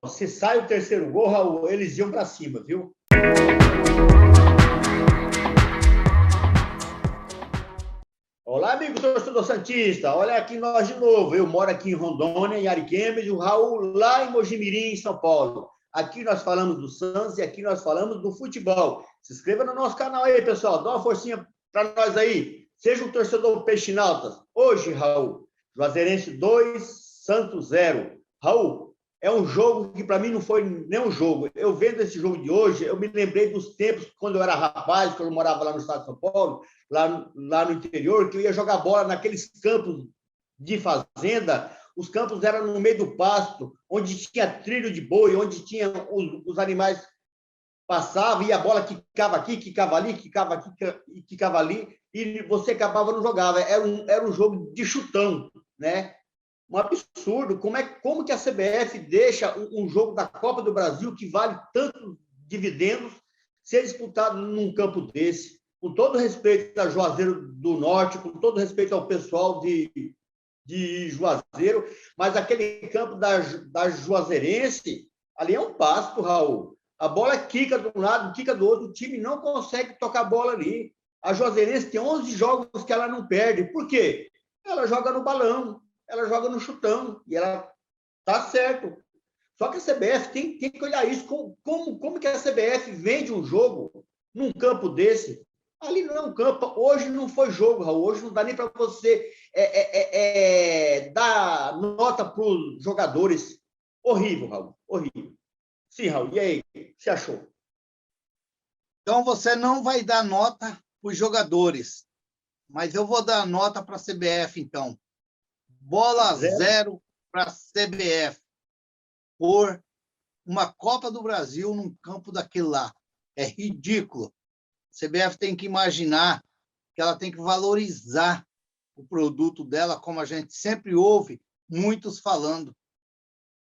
se sai o terceiro gol, Raul, eles iam para cima, viu? Olá, amigo torcedor santista. Olha aqui nós de novo. Eu moro aqui em Rondônia, em Ariquemes, e o Raul lá em Mojimirim, em São Paulo. Aqui nós falamos do Santos e aqui nós falamos do futebol. Se inscreva no nosso canal aí, pessoal. Dá uma forcinha para nós aí. Seja um torcedor peixinautas. Hoje, Raul, Juazeirense 2, Santos 0. Raul, é um jogo que para mim não foi nem um jogo. Eu vendo esse jogo de hoje, eu me lembrei dos tempos quando eu era rapaz, quando eu morava lá no estado de São Paulo, lá no interior, que eu ia jogar bola naqueles campos de fazenda. Os campos eram no meio do pasto, onde tinha trilho de boi, onde tinha os animais passavam, e a bola quicava aqui, quicava ali, quicava aqui e quicava ali, e você acabava não jogava. Era um jogo de chutão, né? Um absurdo. Como que a CBF deixa um jogo da Copa do Brasil, que vale tantos dividendos, ser disputado num campo desse? Com todo respeito a Juazeiro do Norte, com todo respeito ao pessoal de Juazeiro, mas aquele campo da Juazeirense, ali é um pasto, Raul. A bola quica de um lado, quica do outro, o time não consegue tocar a bola ali. A Juazeirense tem 11 jogos que ela não perde. Por quê? Ela joga no balão, ela joga no chutão, e ela tá certo. Só que a CBF tem que olhar isso. Como que a CBF vende um jogo num campo desse? Ali não é um campo. Hoje não foi jogo, Raul. Hoje não dá nem para você dar nota para os jogadores. Horrível, Raul. Horrível. Sim, Raul. E aí? O que você achou? Então, você não vai dar nota para os jogadores, mas eu vou dar nota para a CBF, então. Bola 0 para a CBF por uma Copa do Brasil num campo daquele lá. É ridículo. A CBF tem que imaginar que ela tem que valorizar o produto dela, como a gente sempre ouve muitos falando.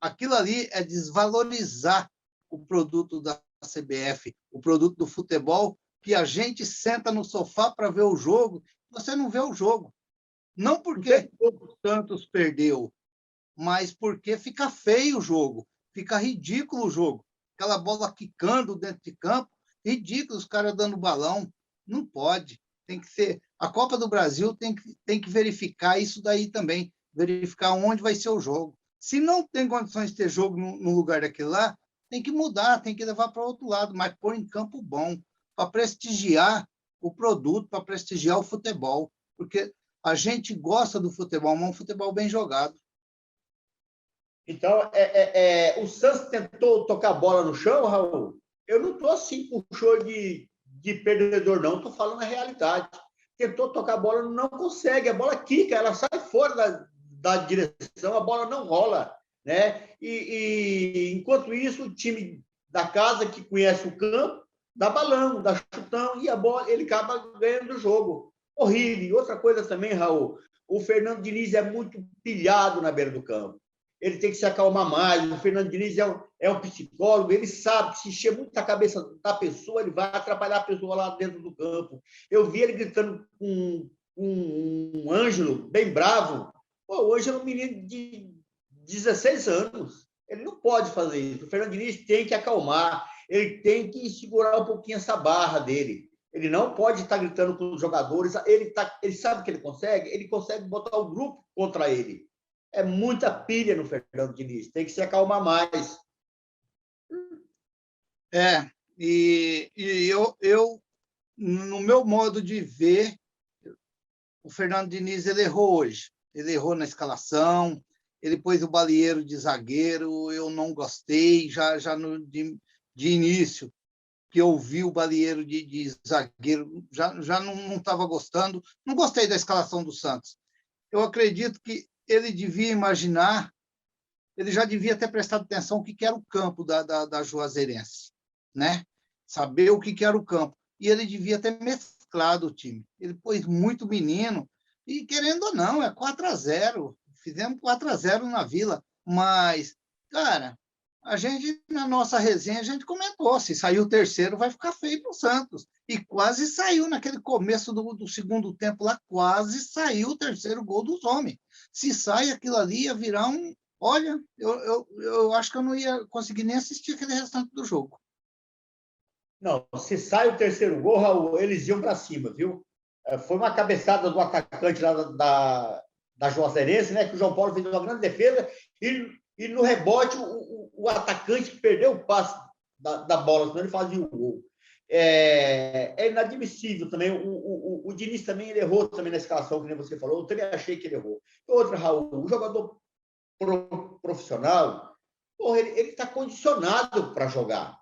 Aquilo ali é desvalorizar o produto da CBF, o produto do futebol, que a gente senta no sofá para ver o jogo, você não vê o jogo. Não porque o Santos perdeu, mas porque fica feio o jogo, fica ridículo o jogo. Aquela bola quicando dentro de campo, ridículo, os caras dando balão. Não pode. Tem que ser. A Copa do Brasil tem que verificar isso daí também, verificar onde vai ser o jogo. Se não tem condições de ter jogo no lugar daquele lá, tem que mudar, tem que levar para outro lado, mas pôr em campo bom, para prestigiar o produto, para prestigiar o futebol. Porque a gente gosta do futebol, mas um futebol bem jogado. Então, o Santos tentou tocar a bola no chão, Raul? Eu não estou assim com show de perdedor, não. Estou falando a realidade. Tentou tocar a bola, não consegue. A bola quica, ela sai fora da direção, a bola não rola, né? E enquanto isso, o time da casa, que conhece o campo, dá balão, dá chutão, e a bola, ele acaba ganhando o jogo. Horrível. E outra coisa também, Raul, o Fernando Diniz é muito pilhado na beira do campo. Ele tem que se acalmar mais. O Fernando Diniz é um psicólogo, ele sabe que se encher muito a cabeça da pessoa, ele vai atrapalhar a pessoa lá dentro do campo. Eu vi ele gritando com um Ângelo, bem bravo. Pô, o Ângelo é um menino de 16 anos. Ele não pode fazer isso. O Fernando Diniz tem que acalmar, ele tem que segurar um pouquinho essa barra dele. Ele não pode estar gritando com os jogadores. Ele sabe que ele consegue botar o grupo contra ele. É muita pilha no Fernando Diniz, tem que se acalmar mais. Eu, no meu modo de ver, o Fernando Diniz ele errou hoje. Ele errou na escalação, ele pôs o Balieiro de zagueiro, eu não gostei, já de início, que eu vi o Balieiro de zagueiro, já não estava gostando, não gostei da escalação do Santos. Eu acredito que ele devia imaginar, ele já devia ter prestado atenção o que era o campo da Juazeirense, né? Saber o que era o campo. E ele devia ter mesclado o time. Ele pôs muito menino, e querendo ou não, é 4-0. Fizemos 4-0 na Vila, mas, cara, a gente, na nossa resenha, a gente comentou, se sair o terceiro, vai ficar feio para o Santos. E quase saiu naquele começo do segundo tempo lá, quase saiu o terceiro gol dos homens. Se sai aquilo ali, ia virar Olha, eu acho que eu não ia conseguir nem assistir aquele restante do jogo. Não, se sai o terceiro gol, Raul, eles iam para cima, viu? Foi uma cabeçada do atacante lá da Juazeirense, né? Que o João Paulo fez uma grande defesa e no rebote o atacante perdeu o passe da bola, senão ele fazia o gol. É inadmissível também. O Diniz também ele errou também na escalação, que nem você falou. Eu também achei que ele errou. Outra, Raul, o jogador profissional, porra, ele está condicionado para jogar.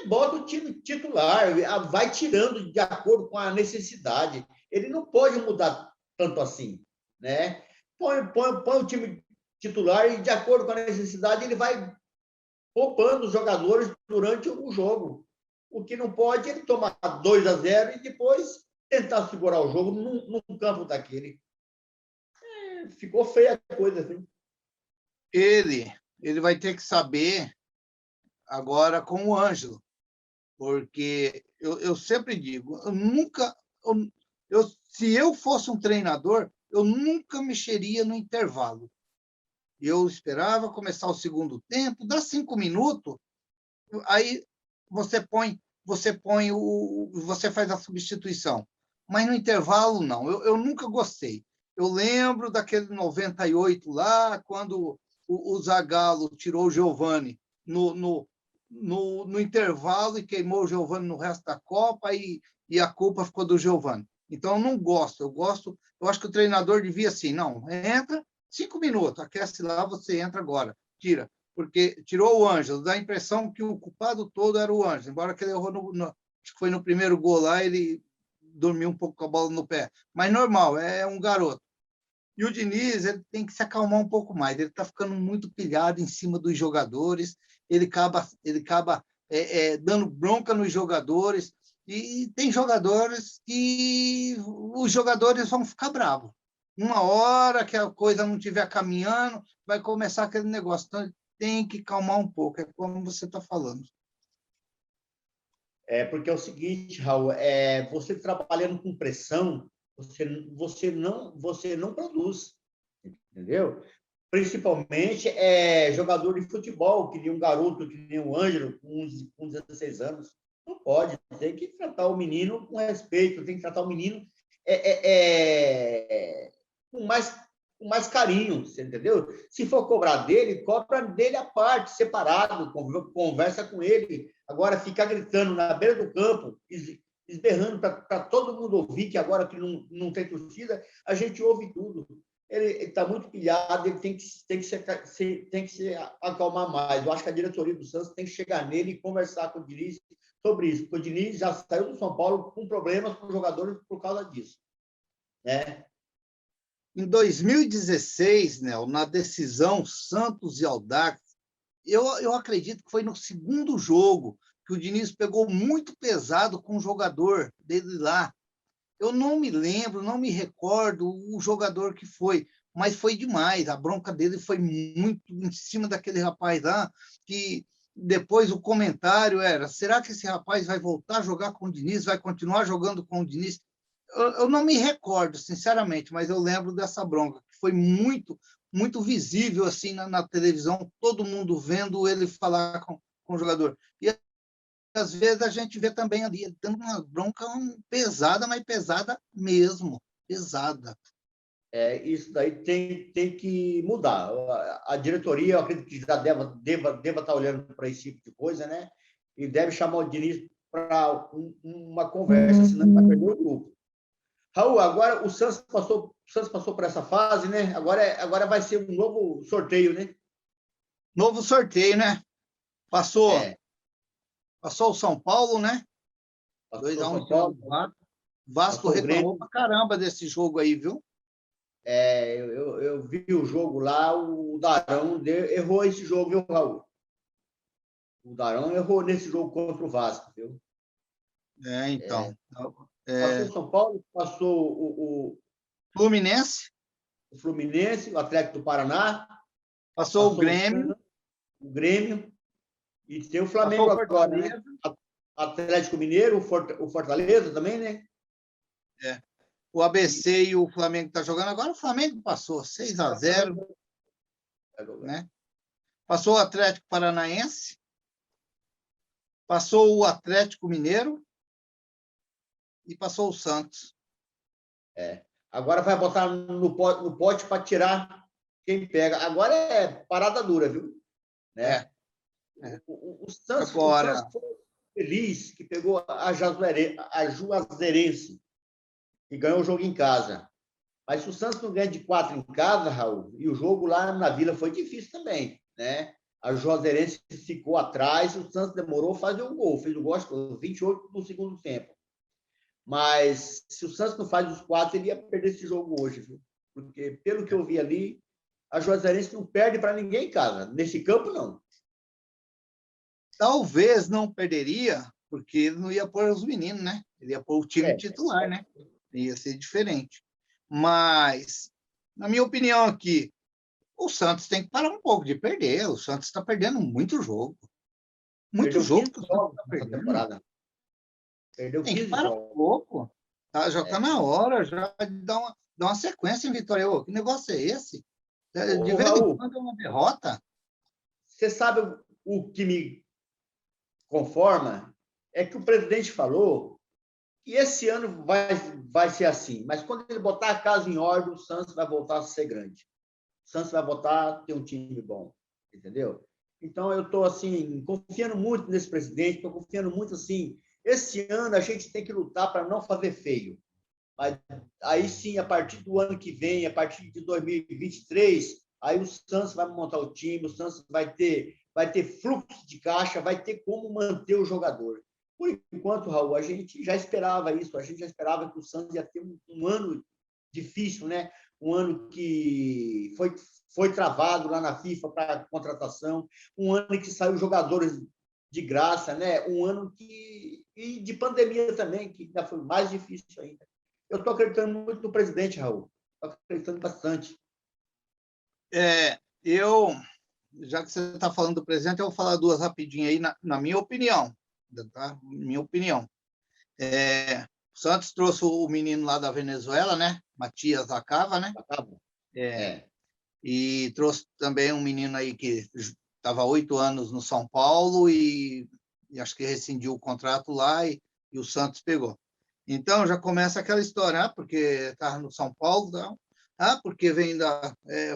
Bota o time titular, vai tirando de acordo com a necessidade. Ele não pode mudar tanto assim, né? Põe o time titular e, de acordo com a necessidade, ele vai poupando os jogadores durante o jogo. O que não pode é ele tomar 2-0 e depois tentar segurar o jogo num campo daquele. Ficou feia a coisa, assim. Ele vai ter que saber agora com o Ângelo, porque eu sempre digo, se eu fosse um treinador, eu nunca mexeria no intervalo. Eu esperava começar o segundo tempo, dá 5 minutos, aí você faz a substituição. Mas no intervalo, não. Eu nunca gostei. Eu lembro daquele 98 lá, quando o Zagallo tirou o Giovani no intervalo e queimou o Giovani no resto da Copa e a culpa ficou do Giovani. Então, eu não gosto. Eu acho que o treinador devia assim, não, entra 5 minutos, aquece lá, você entra agora, tira. Porque tirou o Ângelo, dá a impressão que o culpado todo era o Ângelo, embora que ele errou, acho que foi no primeiro gol lá, ele dormiu um pouco com a bola no pé. Mas normal, é um garoto. E o Diniz, ele tem que se acalmar um pouco mais, ele está ficando muito pilhado em cima dos jogadores, ele acaba dando bronca nos jogadores, e tem jogadores que os jogadores vão ficar bravos. Uma hora que a coisa não estiver caminhando, vai começar aquele negócio. Então, tem que calmar um pouco, é como você está falando. Porque é o seguinte, Raul, você trabalhando com pressão, você não produz, entendeu? Principalmente jogador de futebol, que nem um garoto, que nem o Ângelo, com 16 anos. Não pode, tem que tratar o menino com respeito, tem que tratar o menino com mais carinho, você entendeu? Se for cobrar dele, cobra dele à parte, separado, conversa com ele. Agora, ficar gritando na beira do campo, esberrando para todo mundo ouvir, que agora que não tem torcida, a gente ouve tudo. Ele está muito pilhado, ele tem que se acalmar mais. Eu acho que a diretoria do Santos tem que chegar nele e conversar com o Diniz sobre isso, porque o Diniz já saiu do São Paulo com problemas com os jogadores por causa disso, né? Em 2016, Nel, na decisão Santos e Audax, eu acredito que foi no segundo jogo que o Diniz pegou muito pesado com o jogador dele lá. Eu não me lembro, não me recordo o jogador que foi, mas foi demais. A bronca dele foi muito em cima daquele rapaz lá, que depois o comentário era: será que esse rapaz vai voltar a jogar com o Diniz, vai continuar jogando com o Diniz? Eu não me recordo, sinceramente, mas eu lembro dessa bronca, que foi muito, muito visível assim na televisão, todo mundo vendo ele falar com o jogador. E às vezes a gente vê também ali, dando uma bronca pesada, mas pesada mesmo, pesada. Isso daí tem que mudar. A diretoria, eu acredito que já deva estar olhando para esse tipo de coisa, né? E deve chamar o Diniz para uma conversa, senão vai perder o grupo. Raul, agora o Santos passou por essa fase, né? Agora vai ser um novo sorteio, né? Novo sorteio, né? Passou o São Paulo, né? 2-1 em cima do Vasco. Vasco reclamou pra caramba desse jogo aí, viu? Eu vi o jogo lá, o Darão errou esse jogo, viu, Raul? O Darão errou nesse jogo contra o Vasco, viu? Então. Passou o São Paulo, passou o Fluminense. O Fluminense, o Atlético do Paraná. Passou o Grêmio. O Grêmio. E tem o Flamengo agora, né? Atlético Mineiro, o Fortaleza também, né? O ABC e o Flamengo estão jogando agora. O Flamengo passou 6-0. né? Passou o Atlético Paranaense, passou o Atlético Mineiro e passou o Santos. Agora vai botar no pote para tirar quem pega. Agora é parada dura, viu? Né? O Santos Agora, foi feliz que pegou a Juazeirense, que ganhou o jogo em casa. Mas se o Santos não ganha de 4 em casa, Raul, e o jogo lá na Vila foi difícil também, né? A Juazeirense ficou atrás, o Santos demorou a fazer o gol, fez o gol aos 28 do segundo tempo. Mas se o Santos não faz os 4, ele ia perder esse jogo hoje, viu? Porque, pelo que eu vi ali, a Juazeirense não perde para ninguém em casa. Nesse campo, não. talvez não perderia, porque ele não ia pôr os meninos, né? Ele ia pôr o time titular, né? Ia ser diferente. Mas, na minha opinião aqui, o Santos tem que parar um pouco de perder. O Santos está perdendo muito jogo. Muito Perdeu jogo 15 que o Santos jogos está nessa perdendo. temporada. Perdeu Tem que 15 parar um jogos. pouco. Tá? Já está na hora já de dar uma sequência em vitória. Ô, que negócio é esse? De vez em Raul, quando é uma derrota. você sabe o que me conforma? É que o presidente falou que esse ano vai ser assim, mas quando ele botar a casa em ordem, o Santos vai voltar a ser grande. O Santos vai voltar a ter um time bom, entendeu? Então, eu estou assim, confiando muito nesse presidente, estou confiando muito assim. Esse ano a gente tem que lutar para não fazer feio. Mas aí sim, a partir do ano que vem, a partir de 2023, aí o Santos vai montar o time, o Santos vai ter fluxo de caixa, vai ter como manter o jogador. Por enquanto, Raul, a gente já esperava isso, a gente já esperava que o Santos ia ter um ano difícil, né? Um ano que foi travado lá na FIFA para contratação, um ano em que saiu jogadores de graça, né? Um ano e de pandemia também, que ainda foi mais difícil ainda. Eu estou acreditando muito no presidente, Raul. Estou acreditando bastante. Já que você está falando do presidente, eu vou falar duas rapidinho aí, na minha opinião. Tá? Minha opinião. O Santos trouxe o menino lá da Venezuela, né? Matias Acava, né? Acaba? E trouxe também um menino aí que estava 8 anos no São Paulo e acho que rescindiu o contrato lá e o Santos pegou. Então, já começa aquela história, porque estava no São Paulo, não? Porque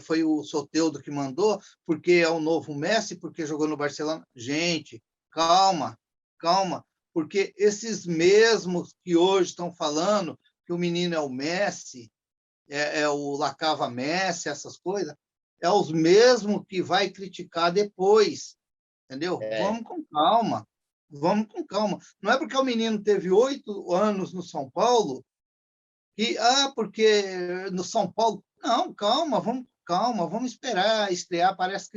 foi o Soteldo que mandou, porque é o novo Messi, porque jogou no Barcelona. Gente, calma, calma, porque esses mesmos que hoje estão falando que o menino é o Messi, o Lacava Messi, essas coisas, é os mesmos que vai criticar depois, entendeu? Vamos com calma, vamos com calma. Não é porque o menino teve 8 anos no São Paulo que, porque no São Paulo, não, calma, vamos esperar estrear, parece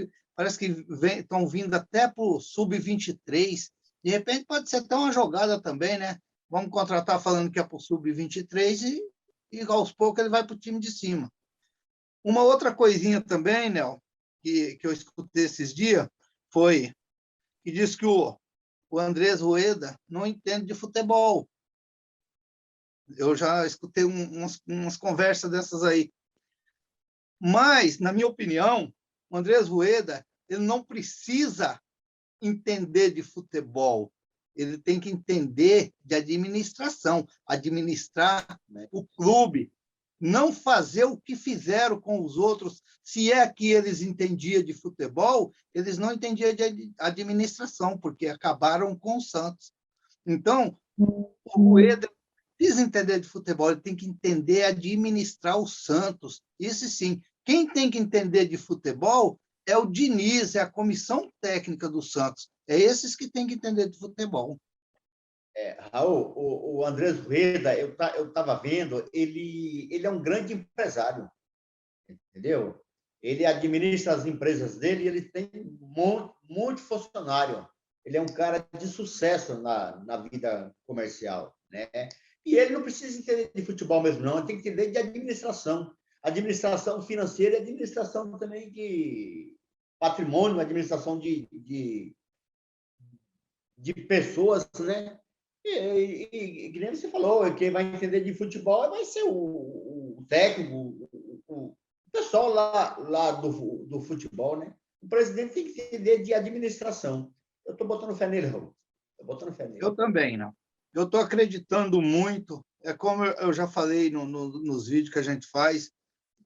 que estão vindo até para o Sub-23, de repente pode ser até uma jogada também, né? Vamos contratar falando que é para o Sub-23 e aos poucos ele vai para o time de cima. Uma outra coisinha também, Nel, que eu escutei esses dias, foi que diz que o Andrés Rueda não entende de futebol. Eu já escutei umas conversas dessas aí. Mas, na minha opinião, o Andrés Rueda ele não precisa entender de futebol. Ele tem que entender de administração, administrar, né, o clube, não fazer o que fizeram com os outros. Se é que eles entendiam de futebol, eles não entendiam de administração, porque acabaram com o Santos. Então, o Rueda precisa entender de futebol, ele tem que entender administrar o Santos. Isso sim. Quem tem que entender de futebol é o Diniz, é a comissão técnica do Santos. É esses que têm que entender de futebol. Raul, o Andrés Rueda, eu estava vendo, ele é um grande empresário, entendeu? Ele administra as empresas dele e ele tem muito funcionário. Ele é um cara de sucesso na vida comercial, né? E ele não precisa entender de futebol mesmo, não. Ele tem que entender de administração. Administração financeira e administração também de patrimônio, administração de pessoas, né? Que nem você falou, quem vai entender de futebol vai ser o técnico, o pessoal lá do futebol, né? O presidente tem que entender de administração. Eu estou botando fé nele, Raul. Estou botando fé nele. Eu também, não. Eu estou acreditando muito. É como eu já falei nos vídeos que a gente faz.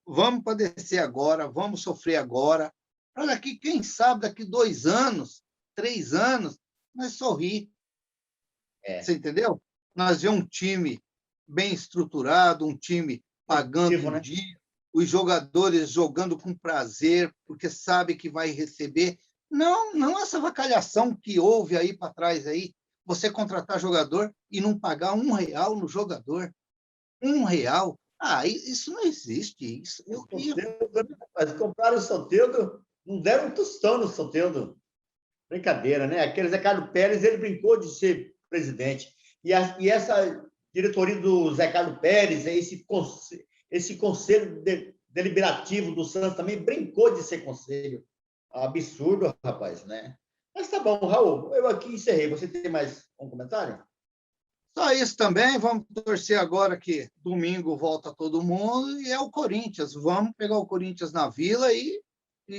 Vamos padecer agora, vamos sofrer agora. Olha aqui, quem sabe daqui 2 anos, 3 anos, nós sorrir. Você entendeu? Nós vemos um time bem estruturado, um time pagando em né? dia, os jogadores jogando com prazer, porque sabe que vai receber. Não essa vacalhação que houve aí para trás aí, você contratar jogador e não pagar R$1 no jogador. R$1. Isso não existe. Isso é horrível. Mas compraram o Soteldo, não deram um tostão no Soteldo. Brincadeira, né? Aquele Zé Carlos Pérez, ele brincou de ser presidente. E essa diretoria do Zé Carlos Pérez, esse conselho deliberativo do Santos também brincou de ser conselho. Absurdo, rapaz, né? Mas tá bom, Raul, eu aqui encerrei. Você tem mais um comentário? Só isso também. Vamos torcer agora que domingo volta todo mundo e é o Corinthians. Vamos pegar o Corinthians na Vila e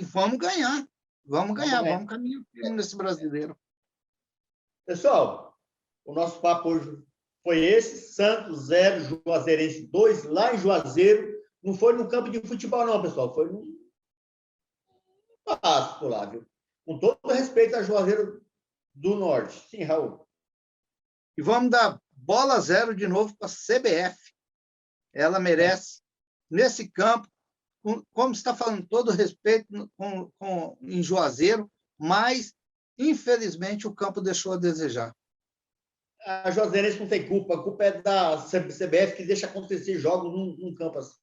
vamos ganhar. Vamos caminhar firme nesse brasileiro. Pessoal, o nosso papo hoje foi esse: Santos 0, Juazeirense 2, lá em Juazeiro. Não foi no campo de futebol, não, pessoal. Foi no pasto lá, viu? Com todo respeito a Juazeiro do Norte. Sim, Raul. E vamos dar bola 0 de novo para a CBF. Ela merece, nesse campo, como está falando, todo respeito em Juazeiro, mas, infelizmente, o campo deixou a desejar. A Juazeirense não tem culpa. A culpa é da CBF, que deixa acontecer jogos num campo assim.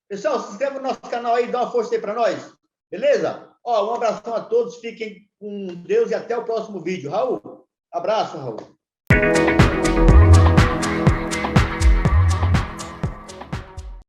Pessoal, se inscreva no nosso canal aí, dá uma força aí para nós. Beleza? Um abração a todos. Fiquem com Deus e até o próximo vídeo. Raul, abraço, Raul.